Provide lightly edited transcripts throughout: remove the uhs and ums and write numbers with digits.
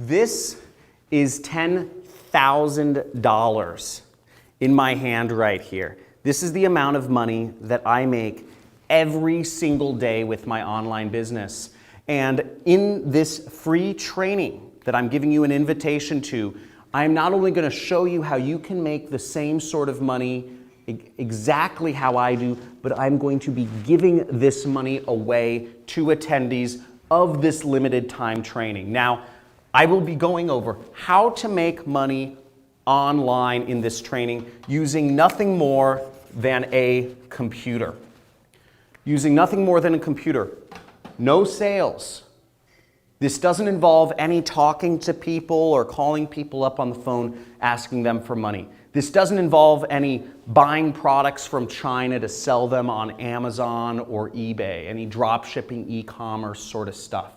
This is $10,000 in my hand right here. This is the amount of money that I make every single day with my online business. And in this free training that I'm giving you an invitation to, I'm not only going to show you how you can make the same sort of money exactly how I do, but I'm going to be giving this money away to attendees of this limited time training. Now, I will be going over how to make money online in this training using nothing more than a computer. Using nothing more than a computer. No sales. This doesn't involve any talking to people or calling people up on the phone asking them for money. This doesn't involve any buying products from China to sell them on Amazon or eBay, any drop shipping, e-commerce sort of stuff.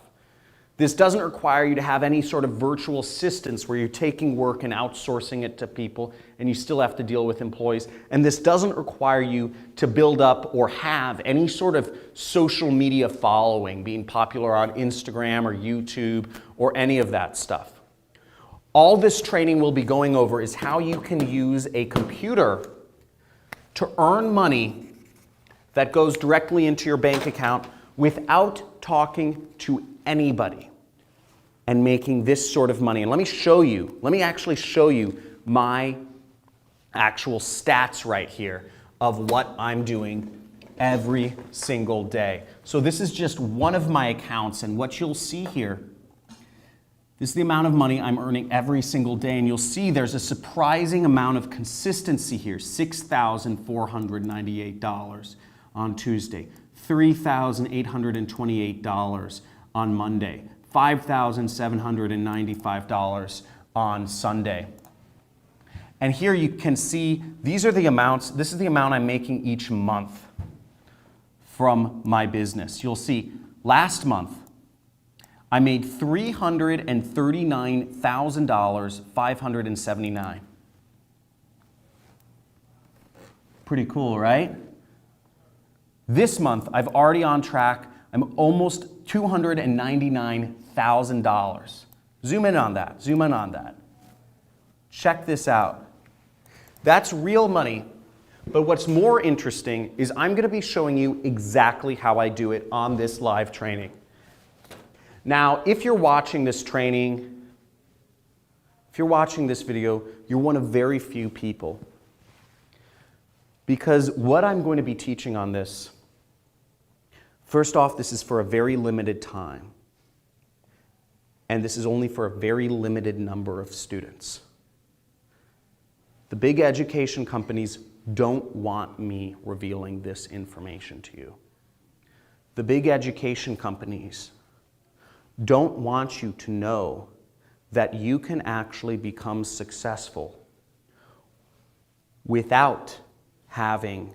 This doesn't require you to have any sort of virtual assistants where you're taking work and outsourcing it to people and you still have to deal with employees. And this doesn't require you to build up or have any sort of social media following, being popular on Instagram or YouTube or any of that stuff. All this training we'll be going over is how you can use a computer to earn money that goes directly into your bank account without talking to anybody and making this sort of money. And let me actually show you my actual stats right here of what I'm doing every single day. So this is just one of my accounts, and what you'll see here, this is the amount of money I'm earning every single day, and you'll see there's a surprising amount of consistency here. $6,498 on Tuesday, $3,828 on Monday, $5,795 on Sunday. And here you can see these are the amounts, this is the amount I'm making each month from my business. You'll see last month I made $339,579. Pretty cool, right? This month I've already on track. I'm almost $299,000. Zoom in on that. Zoom in on that. Check this out. That's real money, but what's more interesting is I'm going to be showing you exactly how I do it on this live training. Now, if you're watching this training, if you're watching this video, you're one of very few people. Because what I'm going to be teaching on this, first off, this is for a very limited time. And this is only for a very limited number of students. The big education companies don't want me revealing this information to you. The big education companies don't want you to know that you can actually become successful without having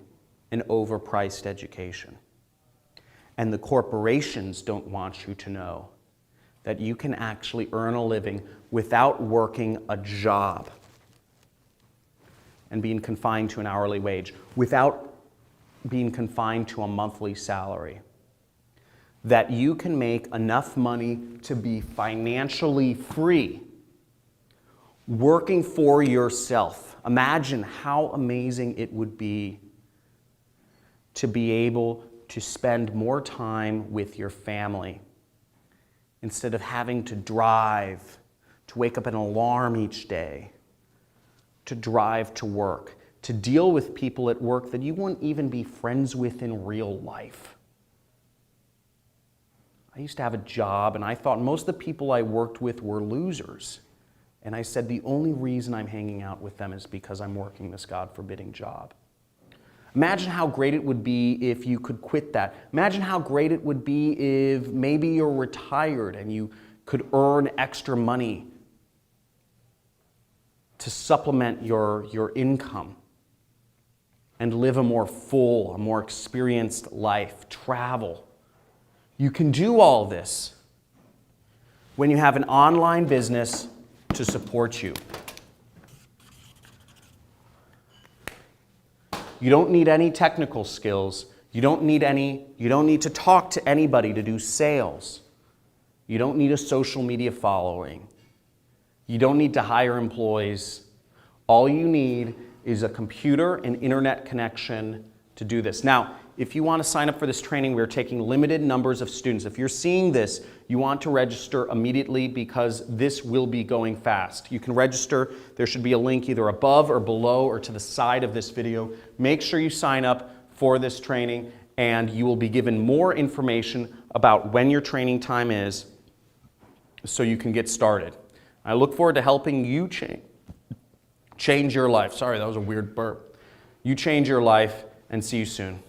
an overpriced education. And the corporations don't want you to know that you can actually earn a living without working a job and being confined to an hourly wage, without being confined to a monthly salary. That you can make enough money to be financially free, working for yourself. Imagine how amazing it would be to be able to spend more time with your family instead of having to drive, to wake up an alarm each day, to drive to work, to deal with people at work that you wouldn't even be friends with in real life. I used to have a job and I thought most of the people I worked with were losers. And I said the only reason I'm hanging out with them is because I'm working this God-forbidding job. Imagine how great it would be if you could quit that. Imagine how great it would be if maybe you're retired and you could earn extra money to supplement your income and live a more full, a more experienced life, travel. You can do all this when you have an online business to support you. You don't need any technical skills. You don't need to talk to anybody to do sales. You don't need a social media following. You don't need to hire employees. All you need is a computer and internet connection to do this. Now, if you want to sign up for this training, we're taking limited numbers of students. If you're seeing this, you want to register immediately because this will be going fast. You can register. There should be a link either above or below or to the side of this video. Make sure you sign up for this training, and you will be given more information about when your training time is so you can get started. I look forward to helping you change your life. Sorry, that was a weird burp. You change your life, and see you soon.